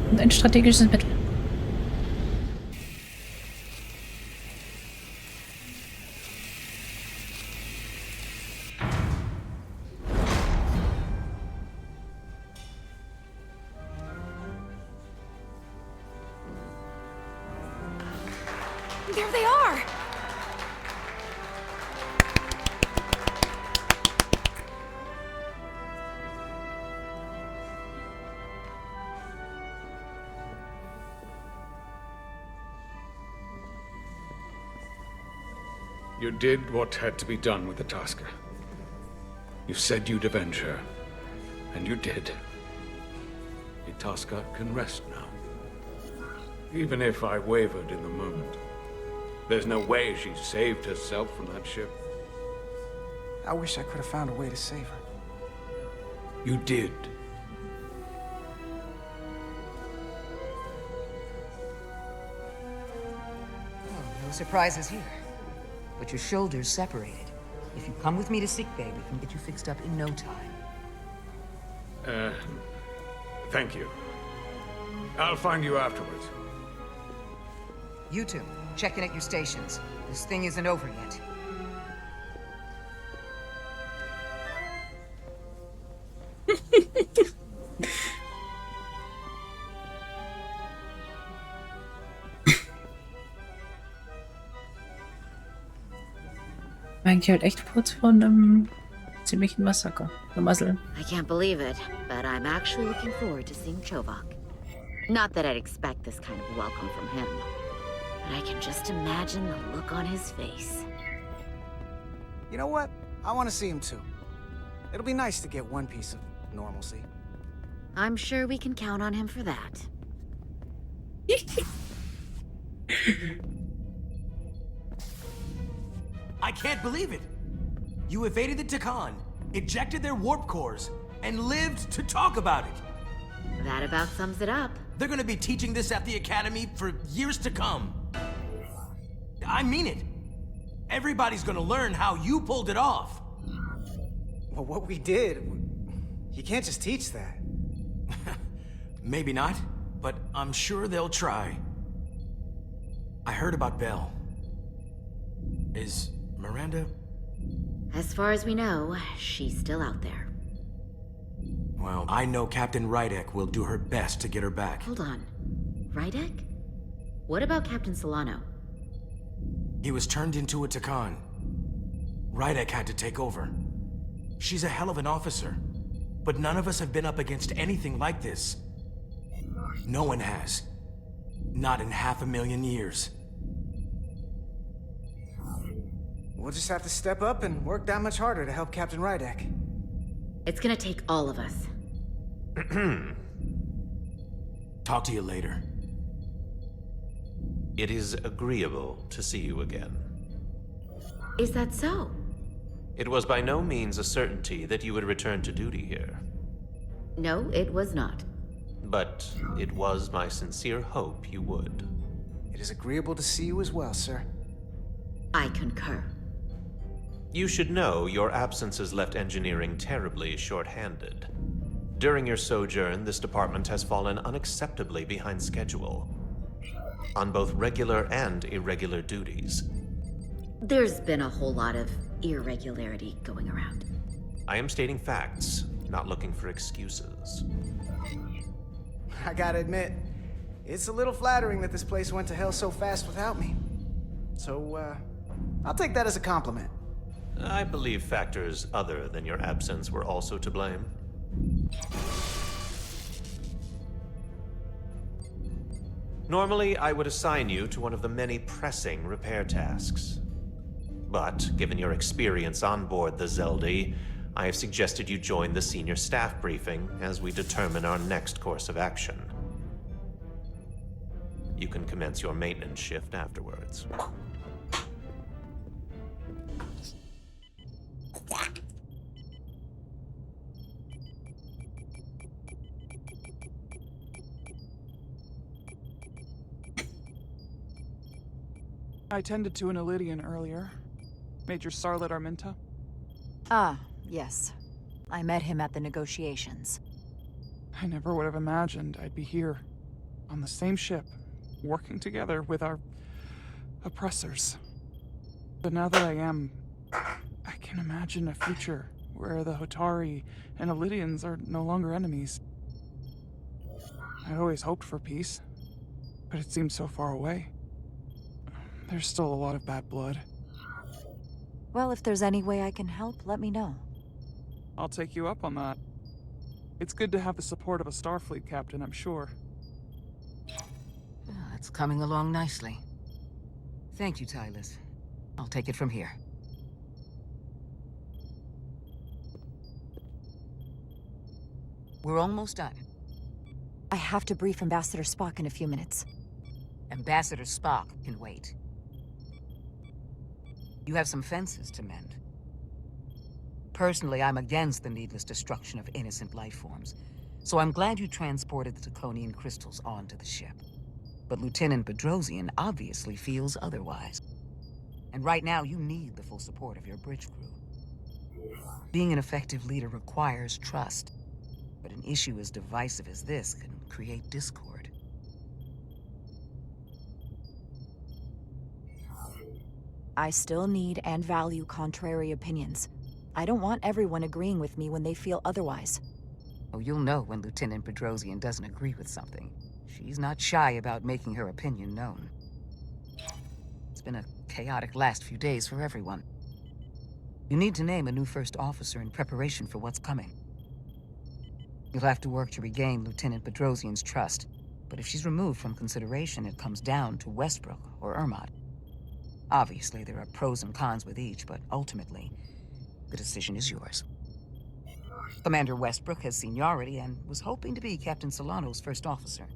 Und ein strategisches Mittel. There they are! You did what had to be done with the Tasker. You said you'd avenge her, and you did. The Tasker can rest now. Even if I wavered in the moment, there's no way she saved herself from that ship. I wish I could have found a way to save her. You did. Oh, no surprises here. But your shoulder's separated. If you come with me to sickbay, we can get you fixed up in no time. Thank you. I'll find you afterwards. You two, check in at your stations. This thing isn't over yet. Eigentlich halt echt kurz vor einem ziemlichen Massaker. Masel. I can't believe it, but I'm actually looking forward to seeing Chovak. Not that I'd expect this kind of welcome from him, but I can just imagine the look on his face. You know what? I want to see him too. It'll be nice to get one piece of normalcy. I'm sure we can count on him for that. I can't believe it! You evaded the Takan, ejected their warp cores, and lived to talk about it! That about sums it up. They're gonna be teaching this at the Academy for years to come. I mean it. Everybody's gonna learn how you pulled it off. Well, what we did, you can't just teach that. Maybe not, but I'm sure they'll try. I heard about Belle. Is Miranda? As far as we know, she's still out there. Well, I know Captain Rydek will do her best to get her back. Hold on. Rydek? What about Captain Solano? He was turned into a Takan. Rydek had to take over. She's a hell of an officer, but none of us have been up against anything like this. No one has. Not in 500,000 years. We'll just have to step up and work that much harder to help Captain Rydek. It's gonna take all of us. Talk to you later. It is agreeable to see you again. Is that so? It was by no means a certainty that you would return to duty here. No, it was not. But it was my sincere hope you would. It is agreeable to see you as well, sir. I concur. You should know your absence has left engineering terribly short-handed. During your sojourn, this department has fallen unacceptably behind schedule, on both regular and irregular duties. There's been a whole lot of irregularity going around. I am stating facts, not looking for excuses. I gotta admit, it's a little flattering that this place went to hell so fast without me. So, I'll take that as a compliment. I believe factors other than your absence were also to blame. Normally, I would assign you to one of the many pressing repair tasks. But, given your experience on board the Zeldi, I have suggested you join the senior staff briefing as we determine our next course of action. You can commence your maintenance shift afterwards. I tended to an Illidian earlier. Major Sarlet Arminta. Ah, yes. I met him at the negotiations. I never would have imagined I'd be here. On the same ship, working together with our oppressors. But now that I am, I can imagine a future where the Hotari and Elydians are no longer enemies. I always hoped for peace, but it seems so far away. There's still a lot of bad blood. Well, if there's any way I can help, let me know. I'll take you up on that. It's good to have the support of a Starfleet captain, I'm sure. It's coming along nicely. Thank you, Tylus. I'll take it from here. We're almost done. I have to brief Ambassador Spock in a few minutes. Ambassador Spock can wait. You have some fences to mend. Personally, I'm against the needless destruction of innocent life forms, so I'm glad you transported the Taconian crystals onto the ship. But Lieutenant Bedrosian obviously feels otherwise. And right now, you need the full support of your bridge crew. Being an effective leader requires trust, but an issue as divisive as this can create discord. I still need and value contrary opinions. I don't want everyone agreeing with me when they feel otherwise. Oh, you'll know when Lieutenant Bedrosian doesn't agree with something. She's not shy about making her opinion known. It's been a chaotic last few days for everyone. You need to name a new first officer in preparation for what's coming. You'll have to work to regain Lieutenant Bedrosian's trust, but if she's removed from consideration, it comes down to Westbrook or Ermot. Obviously, there are pros and cons with each, but ultimately, the decision is yours. Commander Westbrook has seniority and was hoping to be Captain Solano's first officer.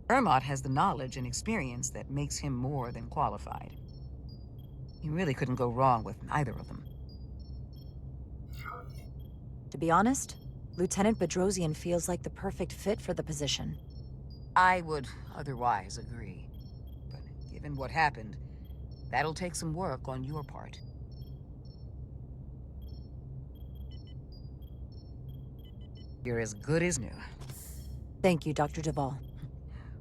Ermot has the knowledge and experience that makes him more than qualified. You really couldn't go wrong with either of them. To be honest, Lieutenant Bedrosian feels like the perfect fit for the position. I would otherwise agree. But given what happened, that'll take some work on your part. You're as good as new. Thank you, Dr. Duvall.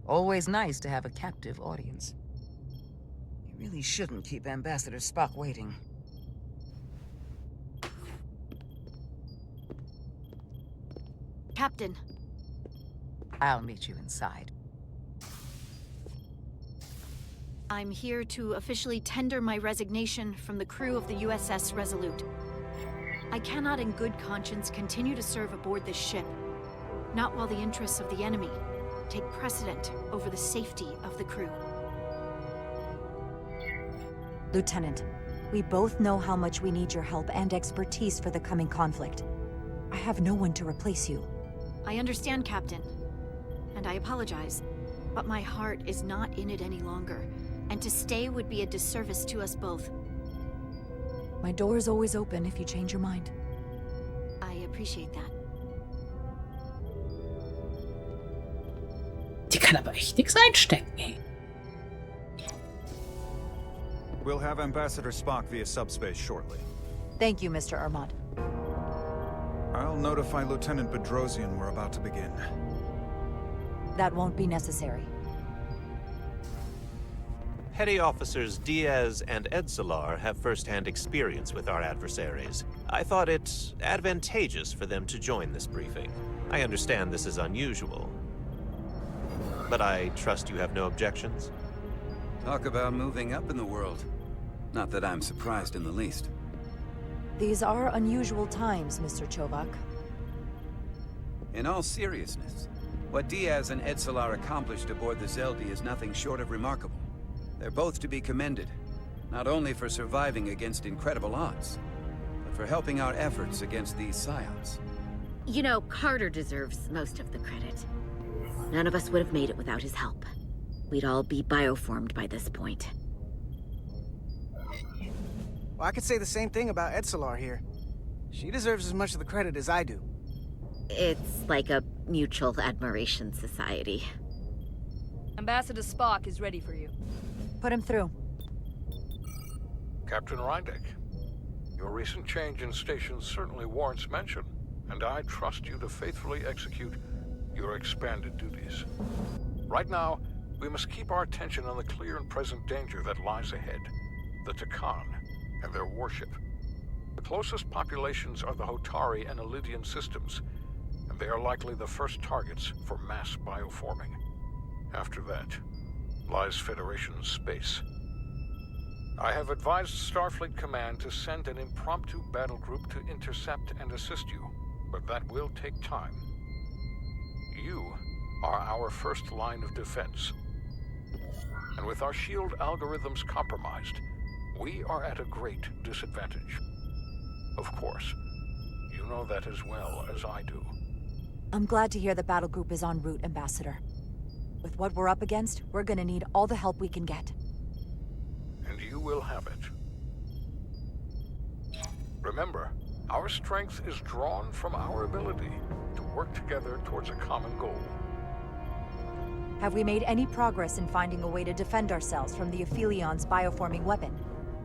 Always nice to have a captive audience. You really shouldn't keep Ambassador Spock waiting. Captain. I'll meet you inside. I'm here to officially tender my resignation from the crew of the USS Resolute. I cannot in good conscience continue to serve aboard this ship, not while the interests of the enemy take precedent over the safety of the crew. Lieutenant, we both know how much we need your help and expertise for the coming conflict. I have no one to replace you. I understand, Captain, and I apologize, but my heart is not in it any longer, and to stay would be a disservice to us both. My door is always open if you change your mind. I appreciate that. Die kann aber echt nichts einstecken, ey. We'll have Ambassador Spock via subspace shortly. Thank you, Mr. Ermot. I'll notify Lieutenant Bedrosian we're about to begin. That won't be necessary. Petty Officers Diaz and Edsolar have first-hand experience with our adversaries. I thought it advantageous for them to join this briefing. I understand this is unusual, but I trust you have no objections? Talk about moving up in the world. Not that I'm surprised in the least. These are unusual times, Mr. Chovak. In all seriousness, what Diaz and Edsolar accomplished aboard the Zeldi is nothing short of remarkable. They're both to be commended, not only for surviving against incredible odds, but for helping our efforts against these psions. You know, Carter deserves most of the credit. None of us would have made it without his help. We'd all be bioformed by this point. Well, I could say the same thing about Edsolar here. She deserves as much of the credit as I do. It's like a mutual admiration society. Ambassador Spock is ready for you. Put him through. Captain Reindeck, your recent change in station certainly warrants mention, and I trust you to faithfully execute your expanded duties. Right now, we must keep our attention on the clear and present danger that lies ahead. The Takan and their warship. The closest populations are the Hotari and Elydian systems, and they are likely the first targets for mass bioforming. After that, lies Federation space. I have advised Starfleet Command to send an impromptu battle group to intercept and assist you, but that will take time. You are our first line of defense. And with our shield algorithms compromised, we are at a great disadvantage. Of course, you know that as well as I do. I'm glad to hear the battle group is en route, Ambassador. With what we're up against, we're gonna need all the help we can get. And you will have it. Remember, our strength is drawn from our ability to work together towards a common goal. Have we made any progress in finding a way to defend ourselves from the Aphilion's bioforming weapon?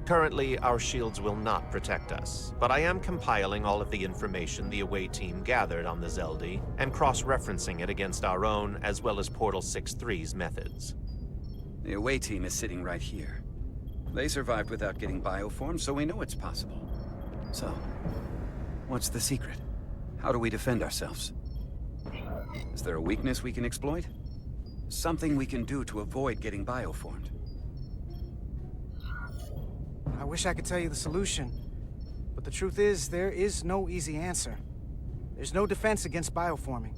Currently, our shields will not protect us, but I am compiling all of the information the away team gathered on the Zeldi and cross-referencing it against our own as well as Portal 6-3's methods. The away team is sitting right here. They survived without getting bioformed, so we know it's possible. So, what's the secret? How do we defend ourselves? Is there a weakness we can exploit? Something we can do to avoid getting bioformed? I wish I could tell you the solution, but the truth is, there is no easy answer. There's no defense against bioforming,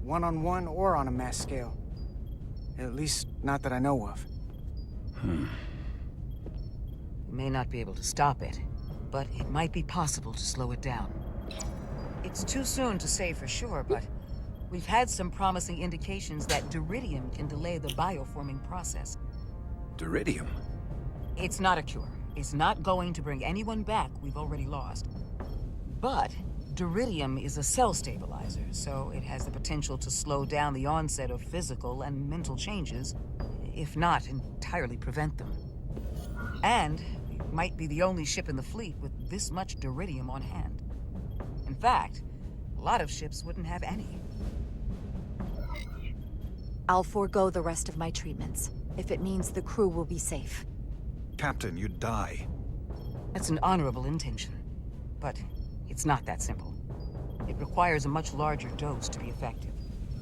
one-on-one or on a mass scale. At least, not that I know of. We may not be able to stop it, but it might be possible to slow it down. It's too soon to say for sure, but we've had some promising indications that Duridium can delay the bioforming process. Duridium? It's not a cure. It's not going to bring anyone back we've already lost. But Duridium is a cell stabilizer, so it has the potential to slow down the onset of physical and mental changes, if not entirely prevent them. And we might be the only ship in the fleet with this much Duridium on hand. In fact, a lot of ships wouldn't have any. I'll forego the rest of my treatments, if it means the crew will be safe. Captain, you'd die. That's an honorable intention, but it's not that simple. It requires a much larger dose to be effective.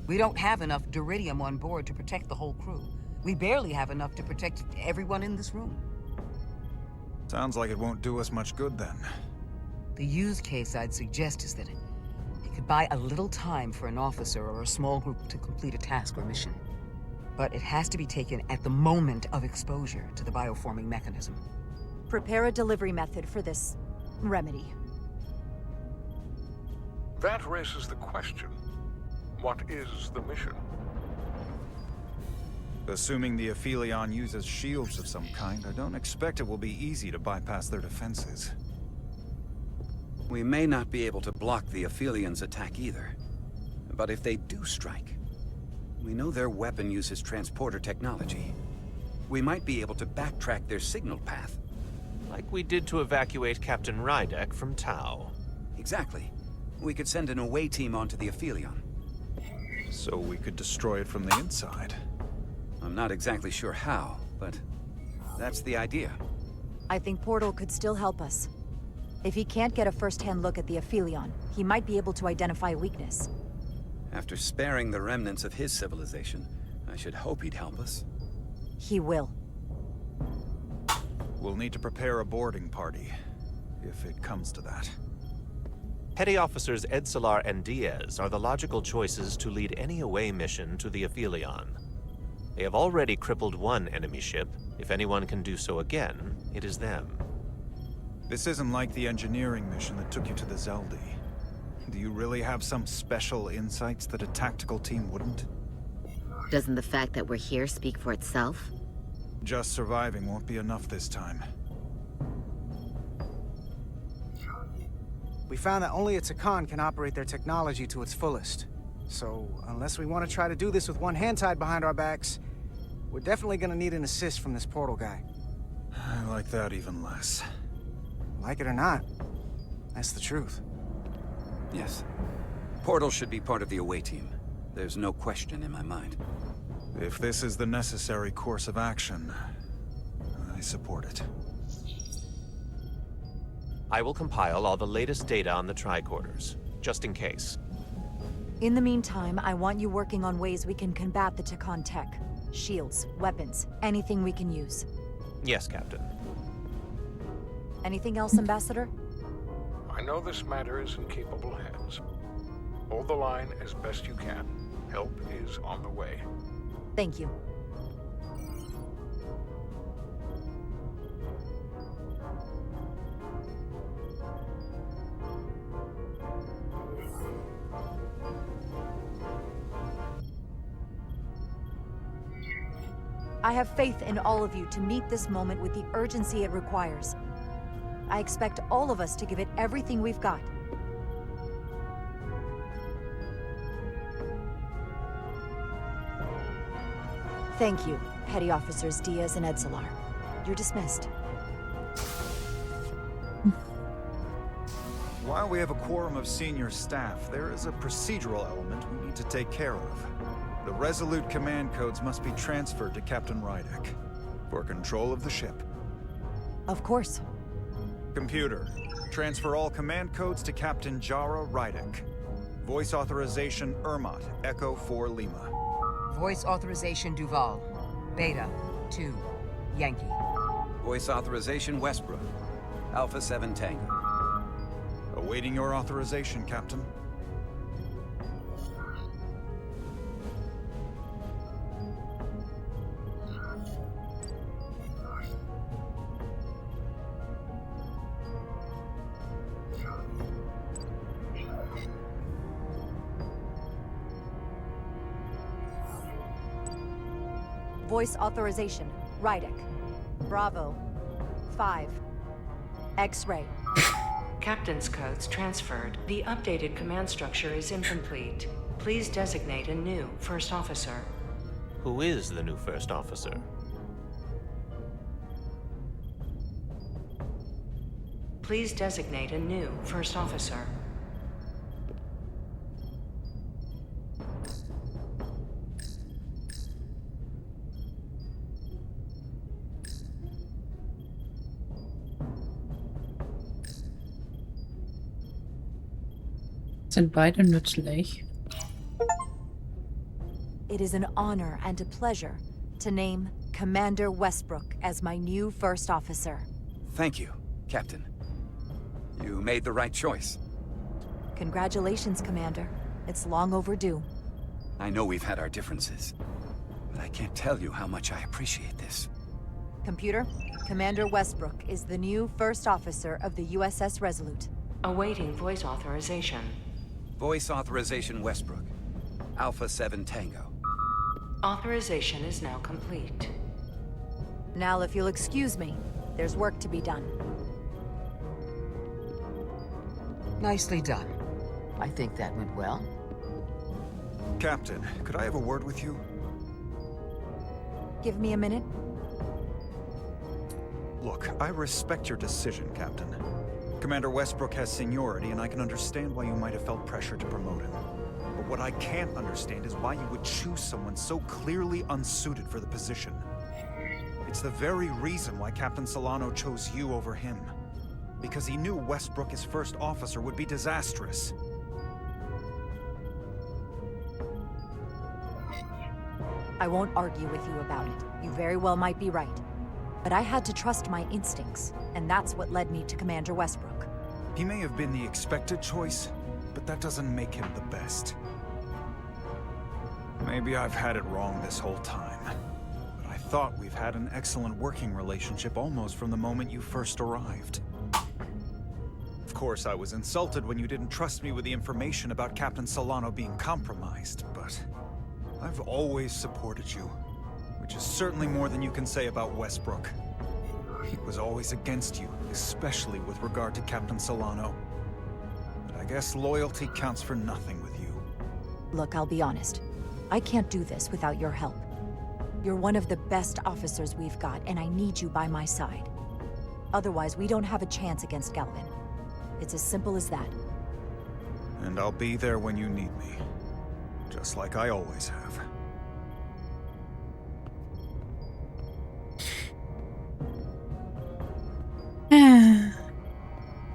We don't have enough Duridium on board to protect the whole crew. We barely have enough to protect everyone in this room. Sounds like it won't do us much good then. The use case I'd suggest is that it could buy a little time for an officer or a small group to complete a task or mission. But it has to be taken at the moment of exposure to the bioforming mechanism. Prepare a delivery method for this remedy. That raises the question. What is the mission? Assuming the Aphelion uses shields of some kind, I don't expect it will be easy to bypass their defenses. We may not be able to block the Aphelions' attack either. But if they do strike, we know their weapon uses transporter technology. We might be able to backtrack their signal path. Like we did to evacuate Captain Rydek from Tau. Exactly. We could send an away team onto the Aphelion. So we could destroy it from the inside. I'm not exactly sure how, but that's the idea. I think Portal could still help us. If he can't get a first-hand look at the Aphelion, he might be able to identify a weakness. After sparing the remnants of his civilization, I should hope he'd help us. He will. We'll need to prepare a boarding party, if it comes to that. Petty Officers Edsalar and Diaz are the logical choices to lead any away mission to the Aphelion. They have already crippled one enemy ship. If anyone can do so again, it is them. This isn't like the engineering mission that took you to the Zeldi. Do you really have some special insights that a tactical team wouldn't? Doesn't the fact that we're here speak for itself? Just surviving won't be enough this time. We found that only a Takan can operate their technology to its fullest. So, unless we want to try to do this with one hand tied behind our backs, we're definitely gonna need an assist from this portal guy. I like that even less. Like it or not, that's the truth. Yes. Portal should be part of the away team. There's no question in my mind. If this is the necessary course of action, I support it. I will compile all the latest data on the tricorders, just in case. In the meantime, I want you working on ways we can combat the Takan tech. Shields, weapons, anything we can use. Yes, Captain. Anything else, Ambassador? I know this matter is in capable hands. Hold the line as best you can. Help is on the way. Thank you. I have faith in all of you to meet this moment with the urgency it requires. I expect all of us to give it everything we've got. Thank you, Petty Officers Diaz and Edsalar. You're dismissed. While we have a quorum of senior staff, there is a procedural element we need to take care of. The Resolute command codes must be transferred to Captain Rydek for control of the ship. Of course. Computer, transfer all command codes to Captain Jara Rydek. Voice authorization Ermot, Echo 4 Lima. Voice authorization Duval. Beta 2 Yankee. Voice authorization Westbrook. Alpha 7 Tango. Awaiting your authorization, Captain. Voice authorization, Rydek. Bravo. 5. X-ray. Captain's codes transferred. The updated command structure is incomplete. Please designate a new first officer. Who is the new first officer? Please designate a new first officer. Sind beide nützlich? It is an honor and a pleasure to name Commander Westbrook as my new first officer. Thank you, Captain. You made the right choice. Congratulations, Commander. It's long overdue. I know we've had our differences, but I can't tell you how much I appreciate this. Computer, Commander Westbrook is the new first officer of the USS Resolute. Awaiting voice authorization. Voice authorization Westbrook. Alpha 7 Tango. Authorization is now complete. Now, if you'll excuse me, there's work to be done. Nicely done. I think that went well. Captain, could I have a word with you? Give me a minute. Look, I respect your decision, Captain. Commander Westbrook has seniority, and I can understand why you might have felt pressure to promote him. But what I can't understand is why you would choose someone so clearly unsuited for the position. It's the very reason why Captain Solano chose you over him. Because he knew Westbrook as first officer would be disastrous. I won't argue with you about it. You very well might be right. But I had to trust my instincts, and that's what led me to Commander Westbrook. He may have been the expected choice, but that doesn't make him the best. Maybe I've had it wrong this whole time. But I thought we've had an excellent working relationship almost from the moment you first arrived. Of course, I was insulted when you didn't trust me with the information about Captain Solano being compromised, but I've always supported you. Which is certainly more than you can say about Westbrook. He was always against you, especially with regard to Captain Solano. But I guess loyalty counts for nothing with you. Look, I'll be honest. I can't do this without your help. You're one of the best officers we've got, and I need you by my side. Otherwise, we don't have a chance against Galvin. It's as simple as that. And I'll be there when you need me. Just like I always have.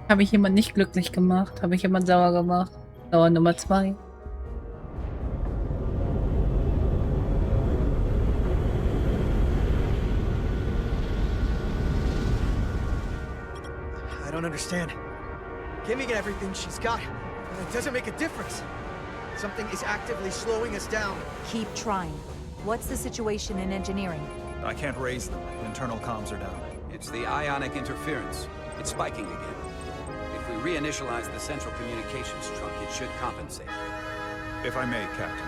Habe ich jemand nicht glücklich gemacht? Habe ich jemand sauer gemacht? Sauer Nummer 2. I don't understand. Giving it everything she's got, it doesn't make a difference. Something is actively slowing us down. Keep trying. What's the situation in engineering? I can't raise them. Internal comms are down. It's the ionic interference. It's spiking again. If we reinitialize the central communications trunk, it should compensate. If I may, Captain.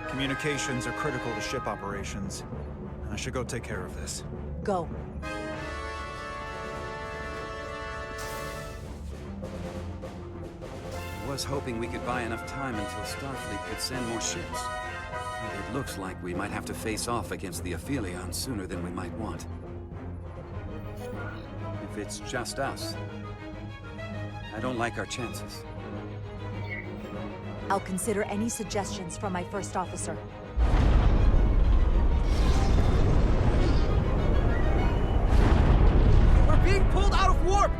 Communications are critical to ship operations. I should go take care of this. Go. I was hoping we could buy enough time until Starfleet could send more ships. It looks like we might have to face off against the Aphelion sooner than we might want. If it's just us, I don't like our chances. I'll consider any suggestions from my first officer. We're being pulled out of warp!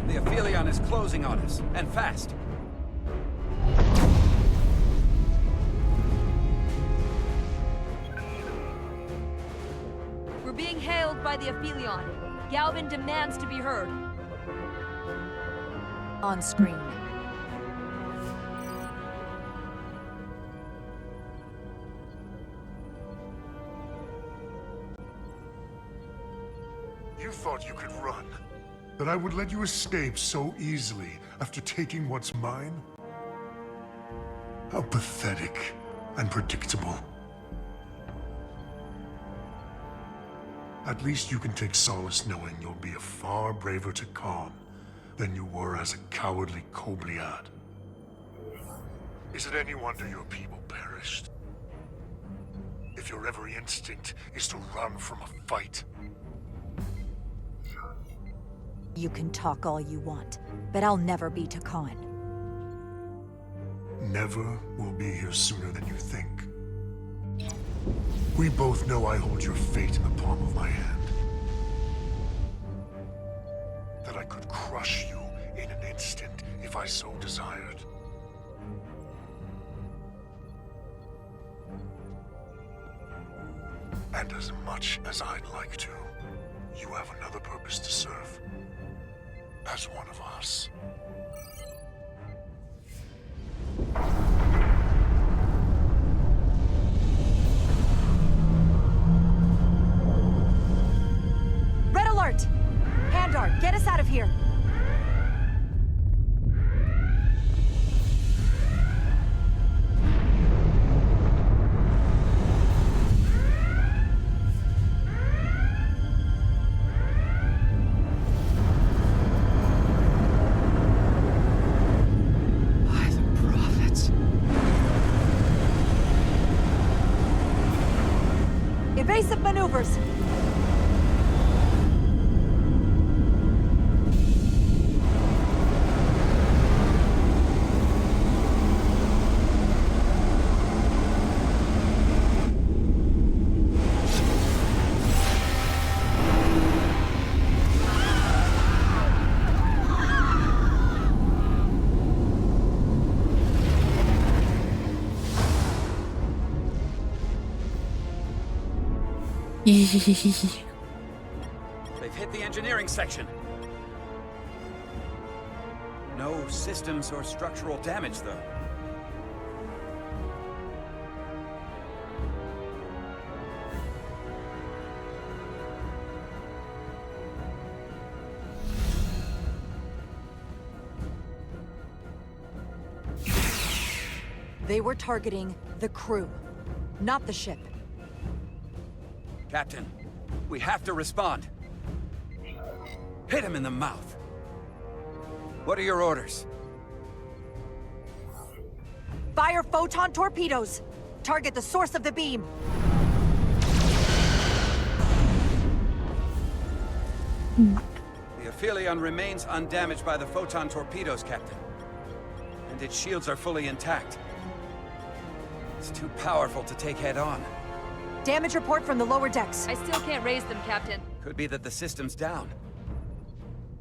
The Aphelion is closing on us, and fast. We're being hailed by the Aphelion. Galvin demands to be heard. On screen. You thought you could run? That I would let you escape so easily after taking what's mine? How pathetic and predictable. At least you can take solace knowing you'll be a far braver Takan than you were as a cowardly Kobliad. Is it any wonder your people perished? If your every instinct is to run from a fight. You can talk all you want, but I'll never be Takan. Never will be here sooner than you think. We both know I hold your fate in the palm of my hand. That I could crush you in an instant if I so desired. And as much as I'd like to, you have another purpose to serve. As one of us. Red alert! Handar, get us out of here! Evasive maneuvers! They've hit the engineering section. No systems or structural damage, though. They were targeting the crew, not the ship. Captain, we have to respond. Hit him in the mouth. What are your orders? Fire photon torpedoes! Target the source of the beam! The Aphelion remains undamaged by the photon torpedoes, Captain. And its shields are fully intact. It's too powerful to take head on. Damage report from the lower decks. I still can't raise them, Captain. Could be that the system's down.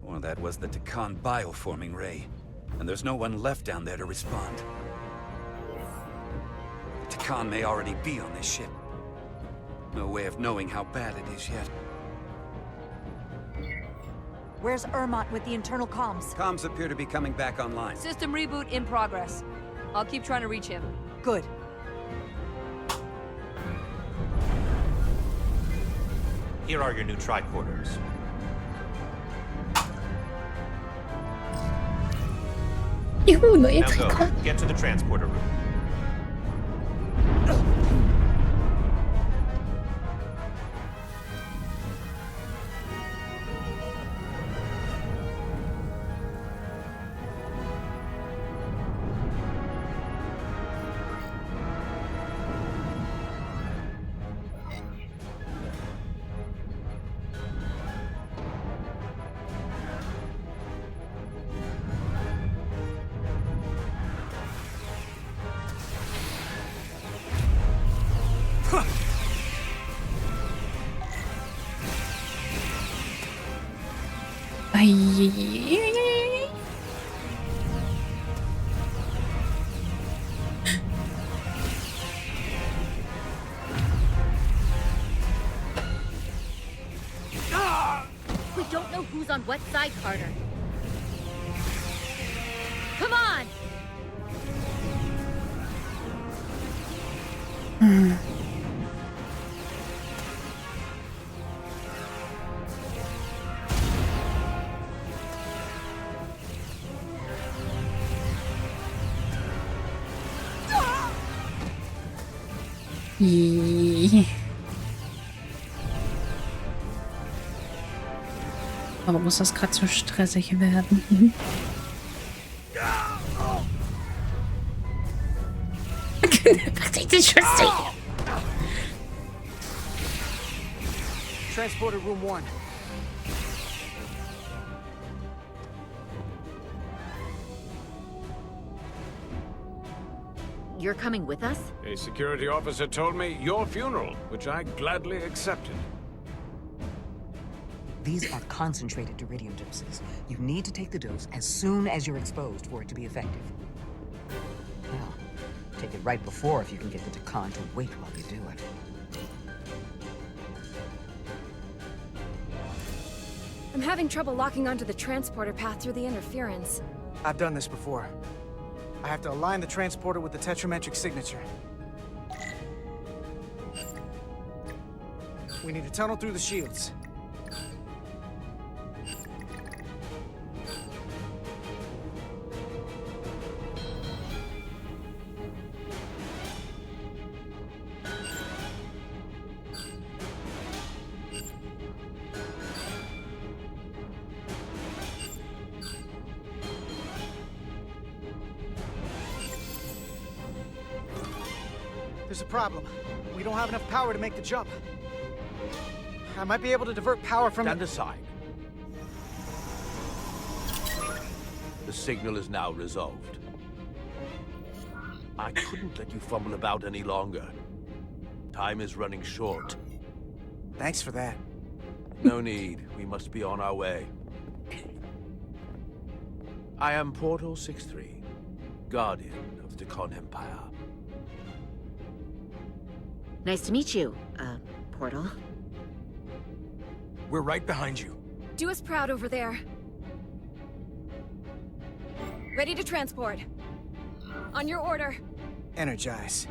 Or that was the Takan bioforming ray. And there's no one left down there to respond. The Takan may already be on this ship. No way of knowing how bad it is yet. Where's Ermont with the internal comms? Comms appear to be coming back online. System reboot in progress. I'll keep trying to reach him. Good. Here are your new tricorders. Juhu, neue Now go. Trikot. Get to the transporter room. Eieieiei. We don't know who's on what side, Carter. Come on! Warum muss das gerade so stressig werden? Transporter room 1. You're coming with us? A security officer told me your funeral, which I gladly accepted. These are concentrated Duridium doses. You need to take the dose as soon as you're exposed for it to be effective. Well, take it right before if you can get the Takan to wait while you do it. I'm having trouble locking onto the transporter path through the interference. I've done this before. I have to align the transporter with the tetrametric signature. We need to tunnel through the shields. There's a problem. We don't have enough power to make the jump. I might be able to divert power from Stand aside. The signal is now resolved. I couldn't let you fumble about any longer. Time is running short. Thanks for that. No need. We must be on our way. I am Portal 6-3, Guardian of the Takan Empire. Nice to meet you, Portal. We're right behind you. Do us proud over there. Ready to transport. On your order. Energize.